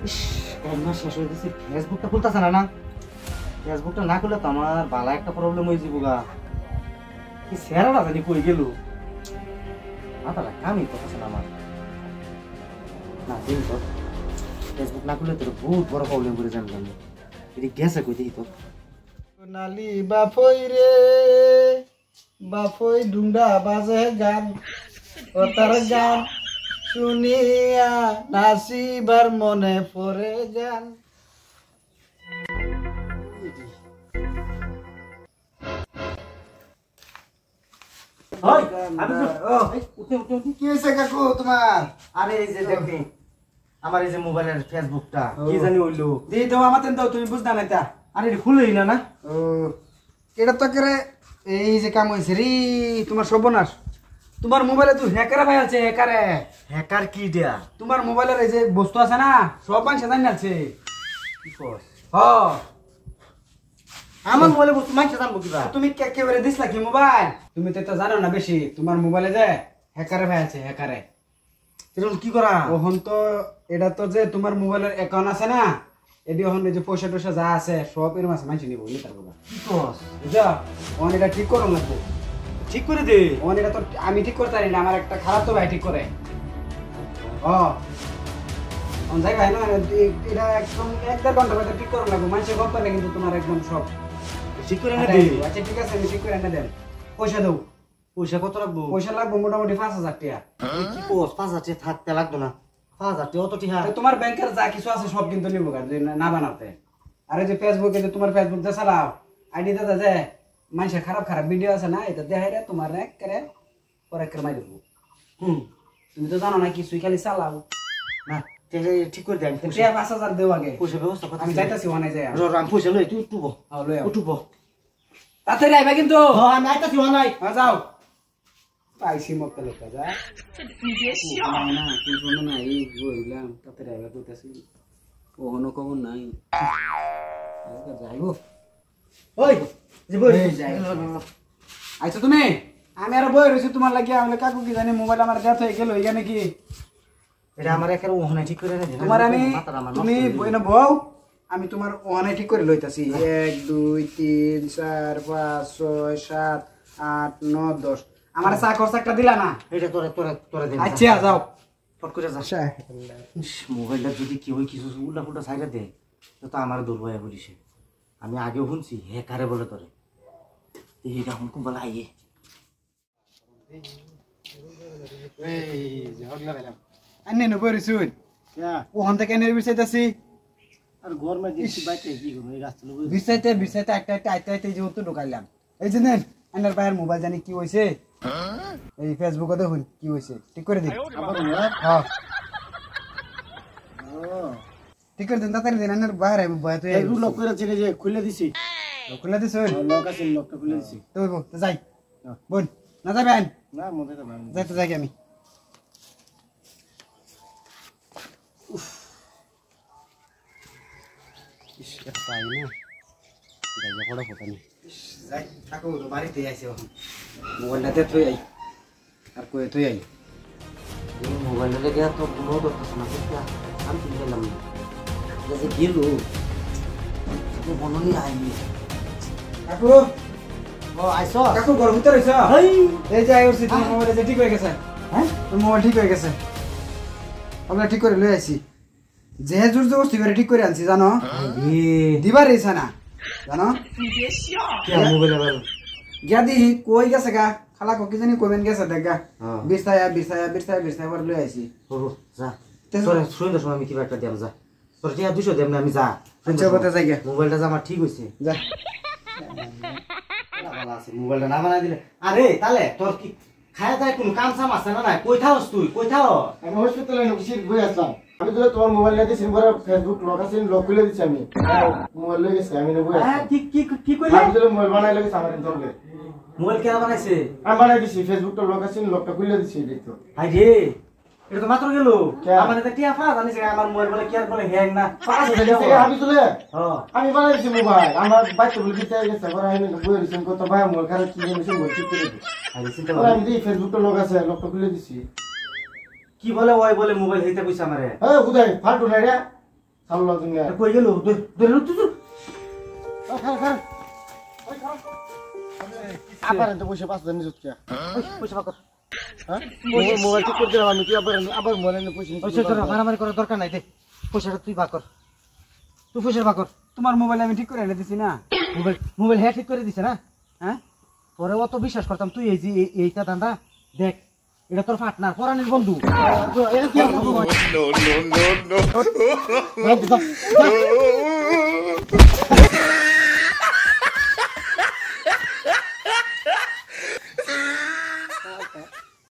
ইস, এক মাস শেষ হয়ে গেছে, ফেসবুকটা খুলতেছে না। ফেসবুকটা না খুললে তো আমার বালা একটা প্রবলেম হয়ে যাবো গা। কি স্যারাটা জানি কই গেল, মাথাটা কামই করতেছে না আমার। না দেখি তো, ফেসবুক না খুললে তোর বহুত বড় প্রবলেম করে জানলাম। এটি গেছে কই দেখি তো। সোনালি বাফই রে বাফই ডুংডা বাজে গান, ও তার গান শুনিয়া নাচিবার মনে পড়ে গান। কি হয়েছে কাকু তোমার? আরে এই যে দেখি আমার এই যে মোবাইলের ফেসবুকটা কি জানি হইলো। দিয়ে দাও আমার দাও, তুমি বুঝনা না তা। আরে এটা খুলেই না না। ও এটা তো করে এই যে কাম হয়েছে রে তোমার সর্বনাশ। তোমার মোবাইলে তো হ্যাকারে ভাই আছে, হ্যাকারে। হ্যাকার কি দেয়া? তোমার মোবাইলের এই যে বস্তু আছে না সব মানুষ জানি আছে। কি কস? হ আমার মোবাইলে বস্তু মাইকে জানবো কিবা? তুমি কে করে দিছলা কি মোবাইল? তুমি তো এটা জানো না বেশি। তোমার মোবাইলে যে হ্যাকারে ভাই আছে, হ্যাকারে। এরকম কি করা? ওহন তো এটা তো যে তোমার মোবাইলের অ্যাকাউন্ট আছে না, এটি ওহন এই যে পয়সা টয়সা যা আছে সব এর মাঝে মাইছে নিব নিতার বাবা। কি কস? বুঝা? ওহন এটা ঠিক করো লাগবে। ঠিক করে দে। ওহন এটা তো আমি ঠিক করতে পারি না, আমার একটা খারাপ তো ভাই ঠিক করে। ওহন যাই ভাই না এটা একদম 1-1.5 ঘন্টা মধ্যে ঠিক করো লাগবে। মানুষের গপ করে কিন্তু তোমার একদম সব ঠিক করে না দে। আচ্ছা ঠিক আছে, আমি ঠিক করে এনে দেন। পয়সা দাও। পয়সা কত রাখবো? পয়সা লাগবে মোটামুটি 5,000 টাকা। কি কস? 5,000 টাকা থাকতে লাগতো না। 5,000 টাকা অত টিহা? তো তোমার ব্যাংকের যা কিছু আছে সব কিন্তু নিব যে না বানাতে। আর এই যে ফেসবুকে যে তোমার ফেসবুক যে চালাও আইডি দাদা যে মানুষের খারাপ খারাপ ভিডিও আছে না, এটা দেখাই রে তোমার একেবারে পরে করে মাই দেবো। তুমি তো জানো না কিছুই খালি চালাও না ঠিক করে দে। আমি পয়সা 5,000 দেও আগে। পয়সা ব্যবস্থা করতে আমি যাইতাছি ওখানে যাই। আমি পয়সা লই, তুই উঠবো। লই আও। উঠবো। তাড়াতাড়ি আইবা কিন্তু। হ্যাঁ আমি আইতাছি ওখানে। যাও পাইছি মক্কা লেখা যা না কোনো না এই বললাম তাড়াতাড়ি আইবা কইতাছি ওহনো খবর নাই যাইবো। ওই যে বই যাই আচ্ছা তুমি আমি আর বই রয়েছি তোমার লাগিয়া। আমি কাকু কি জানি মোবাইল আমার ডেথ হয়ে গেল এখানে কি এটা আমার একের ওখানে ঠিক করে না দে। তোমার আমি তুমি বই না বউ আমি তোমার ওখানে ঠিক করে লইতাছি। 1 2 3 4 5 6 7 8 9 10 আমার চা খরচ একটা দিলা না। এটা তোরে তোরে তোরে দে। আচ্ছা যাও ফট করে যা। মোবাইলটা যদি কি হয় কিছু উল্টা ফুল্টা সাইডে দে তো আমার দুর্বয়া বলিস। আমি আগেও শুনছি হ্যাকারে বলে তোরে। এইটা হুন বলা আইয়ে আন্নে নো পরিছুই ওখান থেকে এনে বিছাইতাছি। আর গরমে দিছি বাইতে কি করব? এই রাস্তা লব বিছাইতে একটা যে তো ঢুকাইলাম। এই যে নেন আন্নার ভাইয়ের মোবাইল জানি কি হইছে, এই ফেসবুকে দেখুন কি হইছে। ঠিক করে দিন। হ্যাঁ ঠিক করে দিন, তাড়াতাড়ি দিন। আন্নার বাইরে বয় তুই এই লক করে ছেড়ে যে খুলে দিছি। খুলে দিছ? লক আছে, লকটা খুলে দিছি। তো যাই বোন না যাবেন না মনে তো ভাই যাইতে যাই আমি। ইস এটা পাই না। গাইয়া পড়া ফটা নি। যাই থাকো তো বাড়িতে আইছে এখন মোবাইলটা দে তুই আই আর কই তুই আই। এই মোবাইলে লেগে তো কোনো করতেছ না কিটা। আমি কি গেলাম না। এটা যে গেল তো বলনি আইনি। কাকু ও আইছো? কাকু ঘর ভিতরে আইছো? এই যে আইছি তোমার মোবাইল যে ঠিক হয়ে গেছে। হ্যাঁ তোর মোবাইল ঠিক হয়ে গেছে। আমরা ঠিক করে লই আইছি। যে জোর জবরদস্তি করে ঠিক করে আনছি জানো। দিবার ইচ্ছা না জানো। কি মোবাইল আবার গিয়া দি কই গেছে গা খালা কি জানি কইবেন গেছে দেখ গা। বিরসায়া বার লই আইছি। ও যা তোরে শুইন্দর সময় আমি কিবা একটা দিলাম যা। তোর টিয়া 200 দেম না আমি যা। আচ্ছা কথা যাই গা। মোবাইলটা যা আমার ঠিক হইছে। যা ভালো আছে মোবাইলটা না বানাই দিলে। আরে তালে তোর কি খায়া যায় কোন কাম সাম আছে না না? কই থাকস তুই? কই থাক? আমি হসপিটালে নকশির বই আসলাম। আমি তো তোমার মোবাইল নিয়ে সিম করে ফেসবুক লক আছে লক খুলে দিছি আমি। মোবাইল লয়ে গেছে আমি বই হ্যাঁ আসলাম। কি কি কি কইলে? আমি তো মোবাইল বানাই লাগেছে আমার দরকার। মোবাইল কেন বানাইছে? আমি বানাই দিছি ফেসবুকটা লক আছে লকটা খুলে দিছি দেখো। আই রে এটা তো মাত্র গেল। কে? আমার এটা টিয়া ফা জানিস আমার মোবাইল বলে কি আর বলে হ্যাং না। পাঁচ ঠিক আছে আমি তুলে হ্যাঁ আমি বানাই দিছি মোবাইল। আমার বাচ্চা বলে দিতে গেছে পরে আমি বই রিসেন্ট করতে ভাই মোবাইল খারাপ কি জিনিস বল ঠিক করে দিই। আরে চিন্তা পরে আমি দিই ফেসবুকটা লক আছে লকটা খুলে দিছি। কি বলে ওই বলে মোবাইল হইতে কইছে আমারে। হ্যাঁ বুঝাই ফালতু না রে। সামলা তুমি এটা কই গেল ধরে তুই আবার এত পয়সা 5000 নিছস কে পয়সা বাকর হ্যাঁ মোবাইল ঠিক করে দিলাম আমি তুই আবার মোবাইল নিয়ে পয়সা পয়সা তোর মারামারি করার দরকার নাই দে পয়সাটা তুই বাকর তুই পয়সা বাকর তোমার মোবাইল আমি ঠিক করে এনে দিছি না মোবাইল হ্যাঁ ঠিক করে দিছে না হ্যাঁ তোরে অত বিশ্বাস করতাম তুই এই যে এইটা দান্দা দেখ এটা তোর পার্টনার পরানির বন্ধু No, no, no, no.